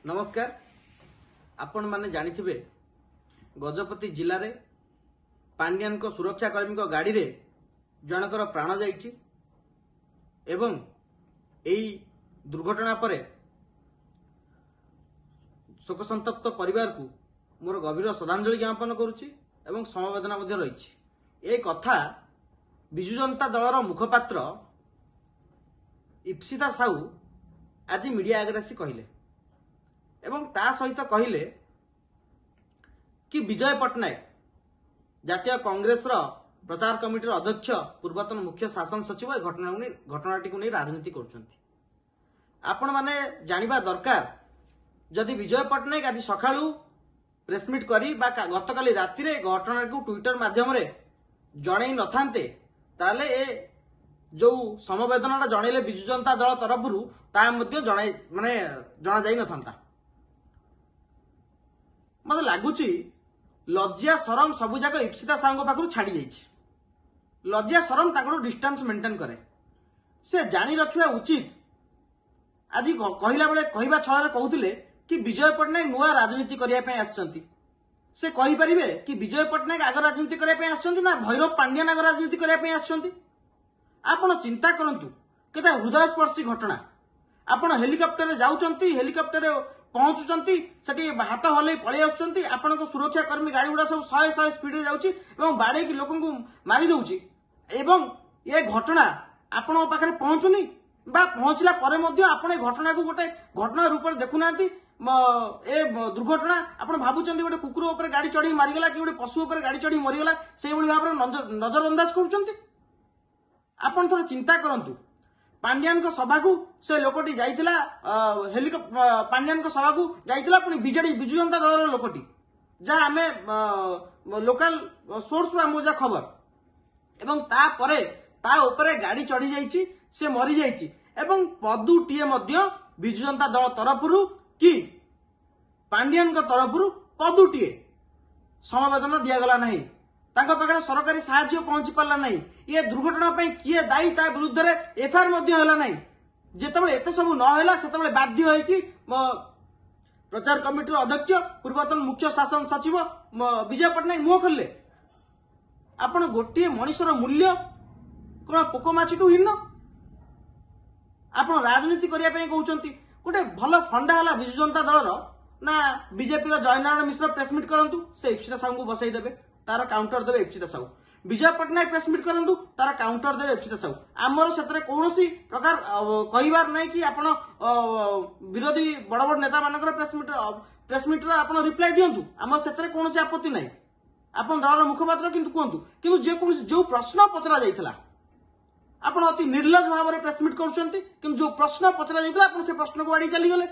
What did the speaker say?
नमस्कार। आपण माने जानिथिबे गजपति जिले में पांड्यान को सुरक्षाकर्मी को गाड़ी रे जनकर प्राण जाइछि एवं एई दुर्घटना परे शोक संतप्त परिवार को मोर गभीर श्रद्धांजलि ज्ञापन करुछि एवं समवेदना मध्य रही। ए कथा विजु जनता दलर मुखपात्र इप्सिता साहू आज मीडिया आगे आसी कहले एवं ता सहित कहले कि विजय पट्टनायक जातीय कांग्रेस प्रचार कमिटी अध्यक्ष पूर्वतन मुख्य शासन सचिव घटनाटी को नहीं राजनीति करुछंती। आपण माने जानिबा दरकार जदि विजय पट्टनायक आज सकाळू प्रेसमिट करी बा गतकाली राति रे घटना को ट्विटर माध्यम रे जणै नथांते ताले ए जो समवेदना जणैले विजु जनता दल तरफरु ता मध्ये जणाई माने जणा जाई नथांता। मत लगुच लज्जा शरम सबू जाक इप्सिता साहू पाखु छाड़ी जाइए। लज्जा शरम ताको डिस्टेंस मेंटेन करे से जानी रखिबा उचित। आज कहला बेले कहवा छल कहते कि विजय पट्टनायक नुआ राजनीति करने आसचंती। से कहि परिबे कि विजय पट्टनायक आग राजनीति करने आसचंती ना भैरव पांड्यान आग राजनीति करने आसचंती। आपण चिंता करंतु केते हृदयस्पर्शी घटना। आपण हेलिकॉप्टर जाउचंती, हेलिकॉप्टर पहुंचुचंती, सेठी हाथ हलै पळै आछंती, आपण को सुरक्षा कर्मी गाड़ी गुडा सब 100 स्पीड रे जाउची एवं बाडे की लोकन को मारी दउची एवं ये घटना आपण पाखरे पहुंचुनी बा पहुंचला परे मध्ये आपण ए घटना को गोटे घटना रूप में देखुनांती। ए दुर्घटना आपण भाबुचंती गोटे कुकुर ऊपर गाड़ी चढ़ी मारिगला कि गोटे पशु ऊपर गाड़ी चढ़ी मरिगला से भली भाबरे नजर अंदाज करूचंती। आपण थोड़ा चिंता करंतु पांड्यान को सभा को से लोकटी जाइतिला हेलिकॉप्टर पांड्यान को सभा को जाइतिला पुनी बीजेडी विजु जनता दल लोकटी जा आमे लोकल सोर्स रो मोजा खबर एवं ता परे ता ऊपर गाड़ी चढ़ी जाइछि से मरी जाइछि एवं पदुटीए मध्य विजु जनता दल तरफरु कि पांड्यान को तरफरु पदुटीए समवेदना दिया गला नहीं। तांको पाखरे सरकारी साहाय्य पहुंची पारला नहीं। ये दुर्घटना पे किए दायी ता विरुद्ध रे एफआईआर मध्य होला नहीं। जेतेबेले एते सब न होला सेतेबेले बाध्य होई कि प्रचार कमिटी अध्यक्ष पूर्वतन मुख्य शासन सचिव विजय पट्टनायक मुह खोलले। आपण गोटे मनुष्यर मूल्य कोन पोकमाछीटू हिन्न। आपण राजनीति करिया पे कहउचंती गोटे भल फंडा होला विजु जनता दलर ना बीजेपी रो जयनारायण मिश्र प्रेसमिट करंतु से इप्सिता साहू को बसई देबे तार काउंटर देबे इप्सिता साहू। विजय पट्टनायक प्रेसमिट करंतु तार काउंटर देबे इप्सिता साहू। आमर सेतरे कोनोसी प्रकार कहिबार नै कि आपण विरोधी बड़ बड़ नेता मानकर प्रेसमिट रा आपण रिप्लाई दियंतु। आमर सेतरे कोनोसी आपत्ति नै। आपण दलर मुखपात्र किंतु कोंतु किंतु जे कोनोसी जो प्रश्न पचरा जाइतला आपण अति निर्लज भाव रे प्रेसमिट करचंती किंतु जो प्रश्न पचरा जाइतला आपण से प्रश्न को आडी चली गले।